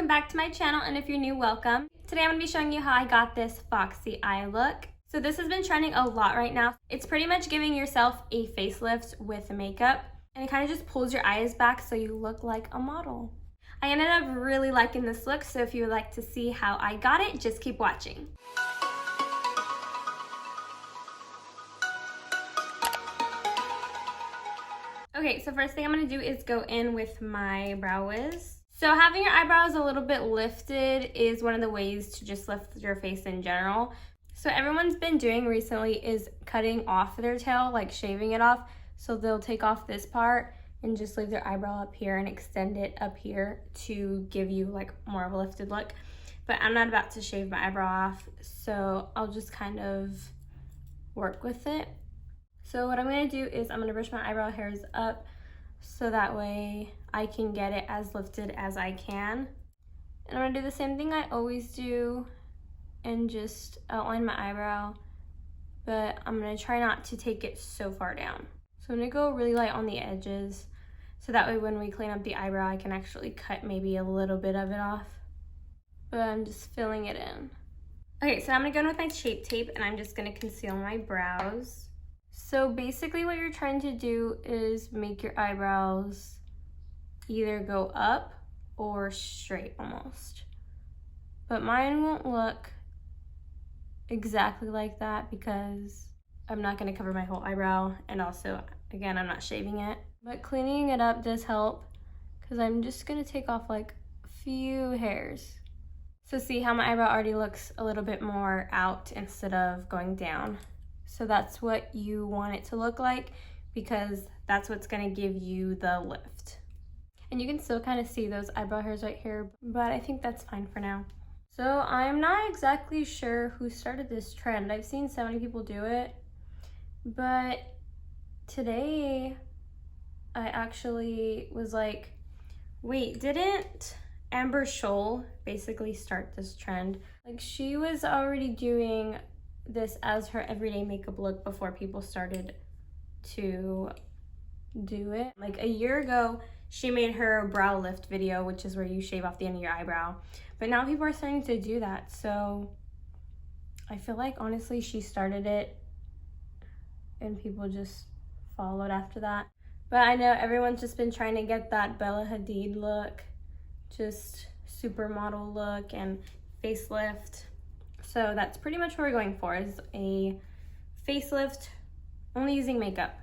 welcome back to my channel, and if you're new, welcome. Today I'm going to be showing you how I got this Foxy eye look. So this has been trending a lot right now. It's pretty much giving yourself a facelift with makeup, and it kind of just pulls your eyes back so you look like a model. I ended up really liking this look, so if you would like to see how I got it, just keep watching. Okay, so first thing I'm going to do is go in with my brow wiz. So having your eyebrows a little bit lifted is one of the ways to just lift your face in general. So everyone's been doing recently is cutting off their tail, like shaving it off. So they'll take off this part and just leave their eyebrow up here and extend it up here to give you like more of a lifted look. But I'm not about to shave my eyebrow off, so I'll just kind of work with it. So what I'm going to do is I'm going to brush my eyebrow hairs up so that way I can get it as lifted as I can. And I'm going to do the same thing I always do and just outline my eyebrow, but I'm going to try not to take it so far down. So I'm going to go really light on the edges so that way when we clean up the eyebrow I can actually cut maybe a little bit of it off. But I'm just filling it in. Okay, so I'm going to go in with my Shape Tape and I'm just going to conceal my brows. So basically what you're trying to do is make your eyebrows either go up or straight almost. But mine won't look exactly like that because I'm not going to cover my whole eyebrow, and also, again, I'm not shaving it. But cleaning it up does help because I'm just going to take off like a few hairs. So see how my eyebrow already looks a little bit more out instead of going down. So that's what you want it to look like because that's what's going to give you the lift. And you can still kind of see those eyebrow hairs right here, but I think that's fine for now. So I'm not exactly sure who started this trend. I've seen so many people do it, but today I actually was like, wait, didn't Amber Scholl basically start this trend? Like, she was already doing this as her everyday makeup look before people started to do it. Like a year ago, she made her brow lift video, which is where you shave off the end of your eyebrow. But now people are starting to do that. So I feel like honestly she started it and people just followed after that. But I know everyone's just been trying to get that Bella Hadid look, just supermodel look and facelift. So that's pretty much what we're going for, is a facelift only using makeup.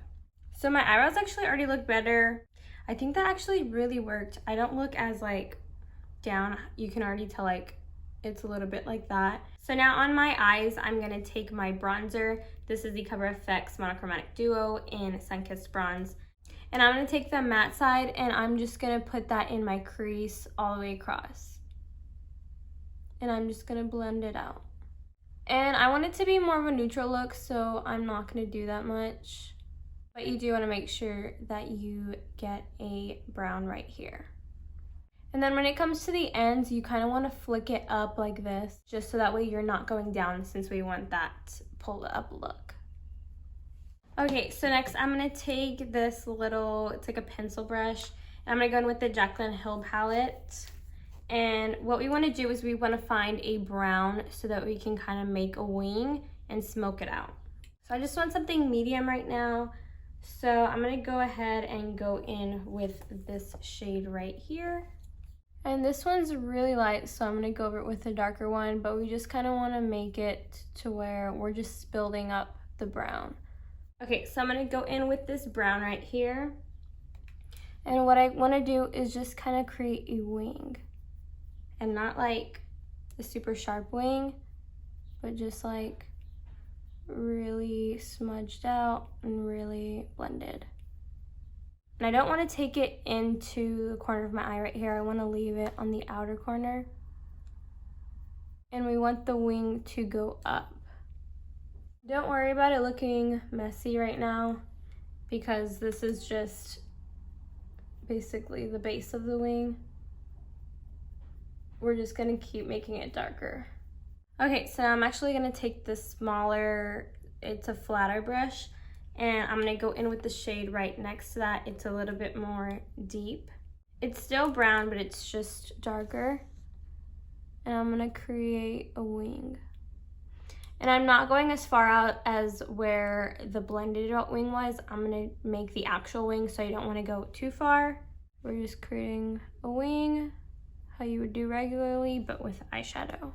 So my eyebrows actually already look better. I think that actually really worked. I don't look as like down. You can already tell like it's a little bit like that. So now on my eyes, I'm gonna take my bronzer. This is the Cover FX Monochromatic Duo in Sunkissed Bronze. And I'm gonna take the matte side and I'm just gonna put that in my crease all the way across. And I'm just gonna blend it out. And I want it to be more of a neutral look, so I'm not going to do that much. But you do want to make sure that you get a brown right here. And then when it comes to the ends, you kind of want to flick it up like this, just so that way you're not going down, since we want that pulled up look. Okay, so next I'm going to take this little, it's like a pencil brush, and I'm going to go in with the Jaclyn Hill palette. And what we want to do is we want to find a brown so that we can kind of make a wing and smoke it out. So I just want something medium right now. So I'm going to go ahead and go in with this shade right here. And this one's really light, so I'm going to go over it with a darker one, but we just kind of want to make it to where we're just building up the brown. Okay, so I'm going to go in with this brown right here. And what I want to do is just kind of create a wing. And not like a super sharp wing, but just like really smudged out and really blended. And I don't want to take it into the corner of my eye right here. I want to leave it on the outer corner. And we want the wing to go up. Don't worry about it looking messy right now because this is just basically the base of the wing. We're just gonna keep making it darker. Okay, so I'm actually gonna take this smaller, it's a flatter brush, and I'm gonna go in with the shade right next to that. It's a little bit more deep. It's still brown, but it's just darker. and I'm gonna create a wing. And I'm not going as far out as where the blended out wing was. I'm gonna make the actual wing, so you don't wanna go too far. We're just creating a wing, how you would do regularly, but with eyeshadow.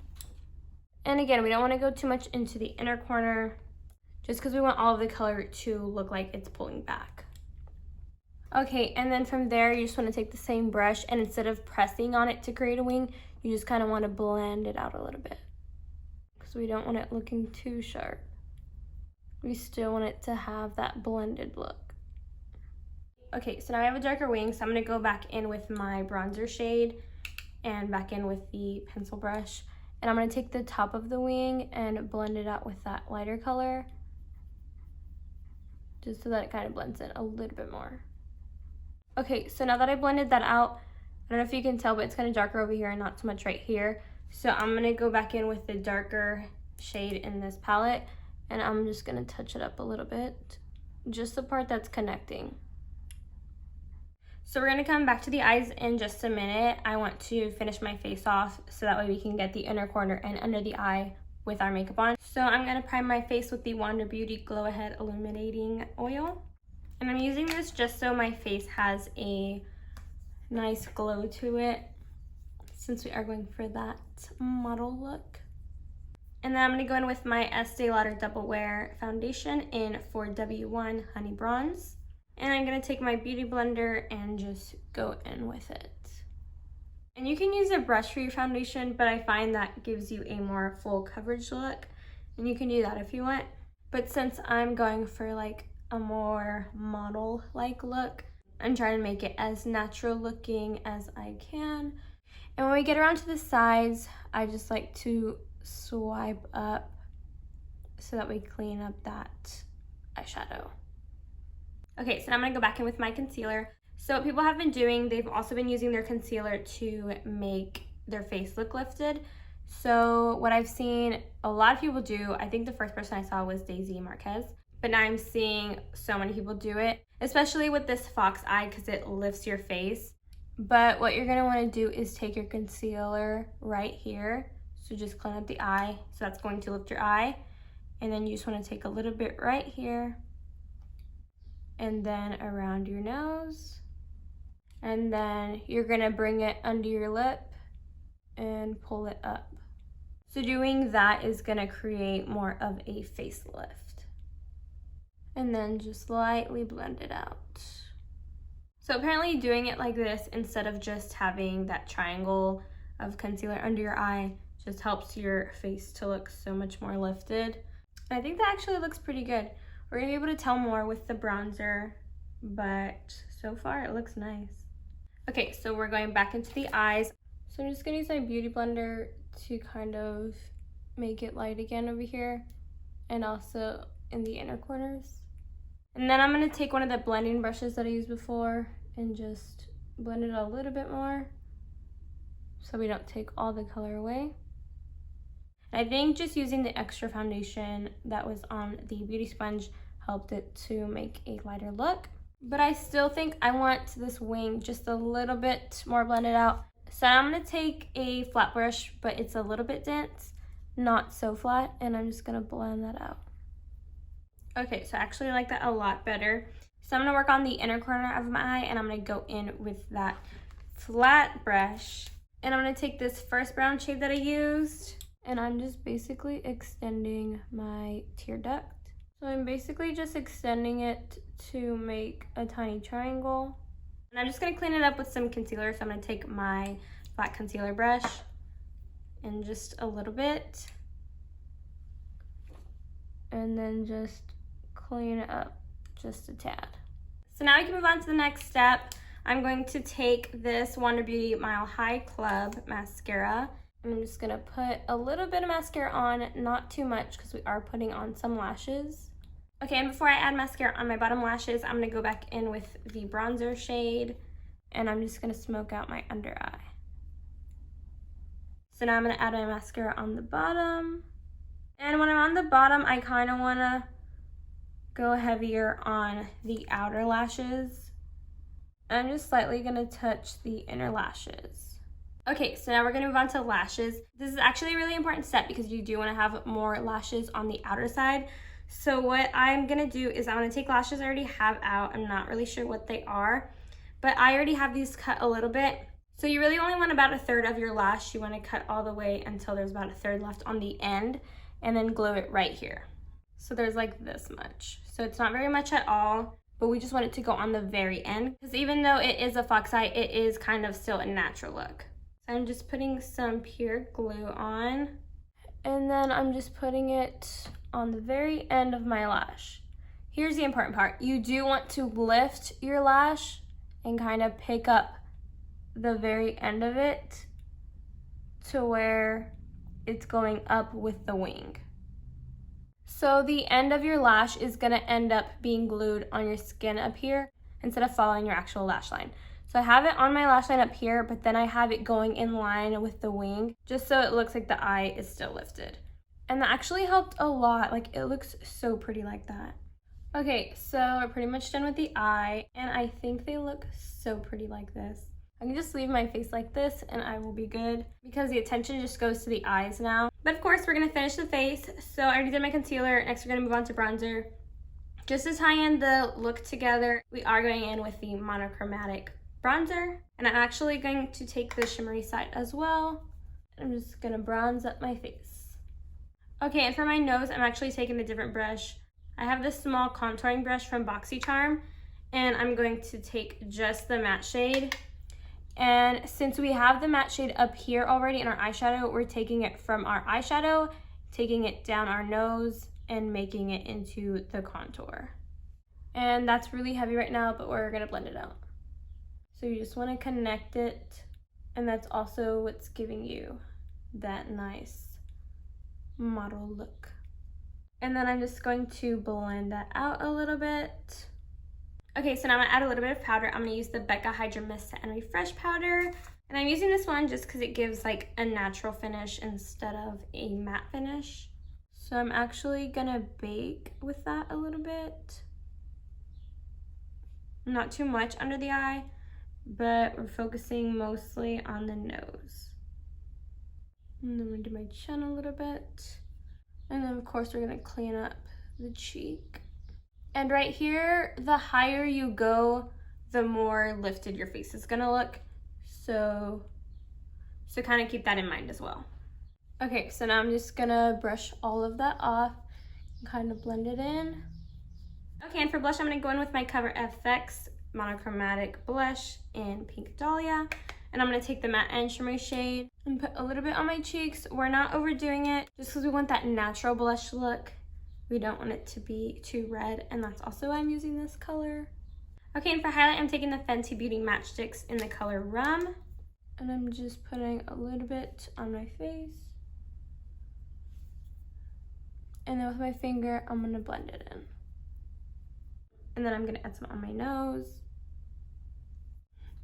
And again, we don't wanna go too much into the inner corner, just because we want all of the color to look like it's pulling back. Okay, and then from there, you just wanna take the same brush, and instead of pressing on it to create a wing, you just kinda wanna blend it out a little bit. Because we don't want it looking too sharp. We still want it to have that blended look. Okay, so now I have a darker wing, so I'm gonna go back in with my bronzer shade and back in with the pencil brush. And I'm gonna take the top of the wing and blend it out with that lighter color, just so that it kind of blends in a little bit more. Okay, so now that I blended that out, I don't know if you can tell, but it's kind of darker over here and not so much right here. So I'm gonna go back in with the darker shade in this palette, and I'm just gonna touch it up a little bit, just the part that's connecting. So we're gonna come back to the eyes in just a minute. I want to finish my face off so that way we can get the inner corner and under the eye with our makeup on. So I'm gonna prime my face with the Wander Beauty Glow Ahead Illuminating Oil. And I'm using this just so my face has a nice glow to it, since we are going for that model look. And then I'm gonna go in with my Estee Lauder Double Wear Foundation in 4W1 Honey Bronze. And I'm gonna take my beauty blender and just go in with it. And you can use a brush for your foundation, but I find that gives you a more full coverage look. And you can do that if you want. But since I'm going for like a more model-like look, I'm trying to make it as natural looking as I can. And when we get around to the sides, I just like to swipe up so that we clean up that eyeshadow. Okay, so now I'm gonna go back in with my concealer. So what people have been doing, they've also been using their concealer to make their face look lifted. So what I've seen a lot of people do, I think the first person I saw was Daisy Marquez, but now I'm seeing so many people do it, especially with this Fox Eye because it lifts your face. But what you're gonna wanna do is take your concealer right here. So just clean up the eye, so that's going to lift your eye. And then you just wanna take a little bit right here, and then around your nose. And then you're gonna bring it under your lip and pull it up. So doing that is gonna create more of a facelift. And then just lightly blend it out. So apparently doing it like this instead of just having that triangle of concealer under your eye just helps your face to look so much more lifted. And I think that actually looks pretty good. We're gonna be able to tell more with the bronzer, but so far it looks nice. Okay, so we're going back into the eyes. So I'm just gonna use my beauty blender to kind of make it light again over here and also in the inner corners. And then I'm gonna take one of the blending brushes that I used before and just blend it a little bit more so we don't take all the color away. I think just using the extra foundation that was on the beauty sponge helped it to make a lighter look. But I still think I want this wing just a little bit more blended out. So I'm gonna take a flat brush, but it's a little bit dense, not so flat, and I'm just gonna blend that out. Okay, so I actually like that a lot better. So I'm gonna work on the inner corner of my eye, and I'm gonna go in with that flat brush. And I'm gonna take this first brown shade that I used, and I'm just basically extending my tear duct. So I'm basically just extending it to make a tiny triangle. And I'm just gonna clean it up with some concealer. So I'm gonna take my flat concealer brush and just a little bit, and then just clean it up just a tad. So now we can move on to the next step. I'm going to take this Wander Beauty Mile High Club mascara. I'm just gonna put a little bit of mascara on, not too much because we are putting on some lashes. Okay, and before I add mascara on my bottom lashes, I'm gonna go back in with the bronzer shade, and I'm just gonna smoke out my under eye. So now I'm gonna add my mascara on the bottom. And when I'm on the bottom, I kinda wanna go heavier on the outer lashes. I'm just slightly gonna touch the inner lashes. Okay, so now we're gonna move on to lashes. This is actually a really important step because you do wanna have more lashes on the outer side. So what I'm gonna do is I'm gonna take lashes I already have out. I'm not really sure what they are, but I already have these cut a little bit. So you really only want about 1/3 of your lash. You wanna cut all the way until there's about 1/3 left on the end and then glue it right here. So there's like this much. So it's not very much at all, but we just want it to go on the very end because even though it is a fox eye, it is kind of still a natural look. So I'm just putting some pure glue on, and then I'm just putting it on the very end of my lash. Here's the important part. You do want to lift your lash and kind of pick up the very end of it to where it's going up with the wing. So the end of your lash is gonna end up being glued on your skin up here instead of following your actual lash line. So I have it on my lash line up here, but then I have it going in line with the wing, just so it looks like the eye is still lifted. And that actually helped a lot. Like, it looks so pretty like that. Okay, so we're pretty much done with the eye, and I think they look so pretty like this. I can just leave my face like this and I will be good because the attention just goes to the eyes now. But of course, we're gonna finish the face. So I already did my concealer. Next, we're gonna move on to bronzer. Just to tie in the look together, we are going in with the monochromatic bronzer, and I'm actually going to take the shimmery side as well. I'm just gonna bronze up my face. Okay, and for my nose, I'm actually taking a different brush. I have this small contouring brush from Foxy, and I'm going to take just the matte shade. And since we have the matte shade up here already in our eyeshadow, we're taking it from our eyeshadow, taking it down our nose, and making it into the contour. And that's really heavy right now, but we're gonna blend it out. So you just wanna connect it, and that's also what's giving you that nice model look. And then I'm just going to blend that out a little bit. Okay, so now I'm gonna add a little bit of powder. I'm gonna use the Becca Hydra Mist Set and Refresh powder. And I'm using this one just because it gives like a natural finish instead of a matte finish. So I'm actually gonna bake with that a little bit. Not too much under the eye, but we're focusing mostly on the nose. And then I'm gonna do my chin a little bit. And then of course we're gonna clean up the cheek. And right here, the higher you go, the more lifted your face is gonna look. So kind of keep that in mind as well. Okay, so now I'm just gonna brush all of that off and kind of blend it in. Okay, and for blush, I'm gonna go in with my Cover FX monochromatic blush in Pink Dahlia. And I'm gonna take the matte and shimmery shade and put a little bit on my cheeks. We're not overdoing it, just because we want that natural blush look. We don't want it to be too red, and that's also why I'm using this color. Okay, and for highlight, I'm taking the Fenty Beauty Matchsticks in the color Rum. And I'm just putting a little bit on my face. And then with my finger, I'm gonna blend it in. And then I'm gonna add some on my nose.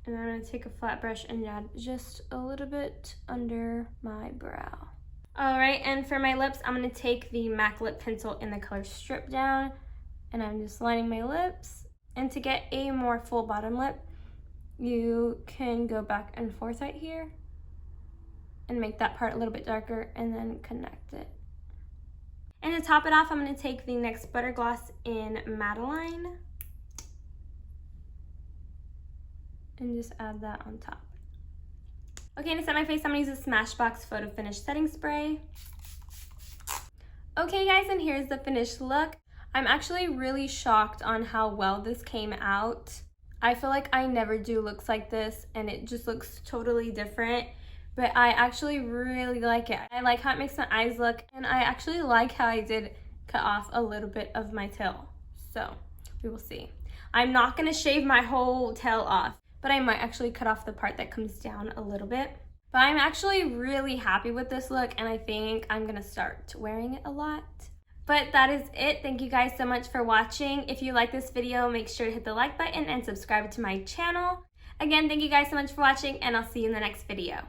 And then I'm gonna take a flat brush and add just a little bit under my brow. All right, and for my lips, I'm gonna take the MAC lip pencil in the color Strip Down, and I'm just lining my lips. And to get a more full bottom lip, you can go back and forth right here and make that part a little bit darker and then connect it. And to top it off, I'm gonna take the NYX Butter Gloss in Madeline and just add that on top. Okay, and to set my face, I'm gonna use the Smashbox Photo Finish Setting Spray. Okay guys, and here's the finished look. I'm actually really shocked on how well this came out. I feel like I never do looks like this, and it just looks totally different, but I actually really like it. I like how it makes my eyes look, and I actually like how I did cut off a little bit of my tail. So we will see. I'm not gonna shave my whole tail off, but I might actually cut off the part that comes down a little bit. But I'm actually really happy with this look, and I think I'm gonna start wearing it a lot. But that is it. Thank you guys so much for watching. If you like this video, make sure to hit the like button and subscribe to my channel. Again, thank you guys so much for watching, and I'll see you in the next video.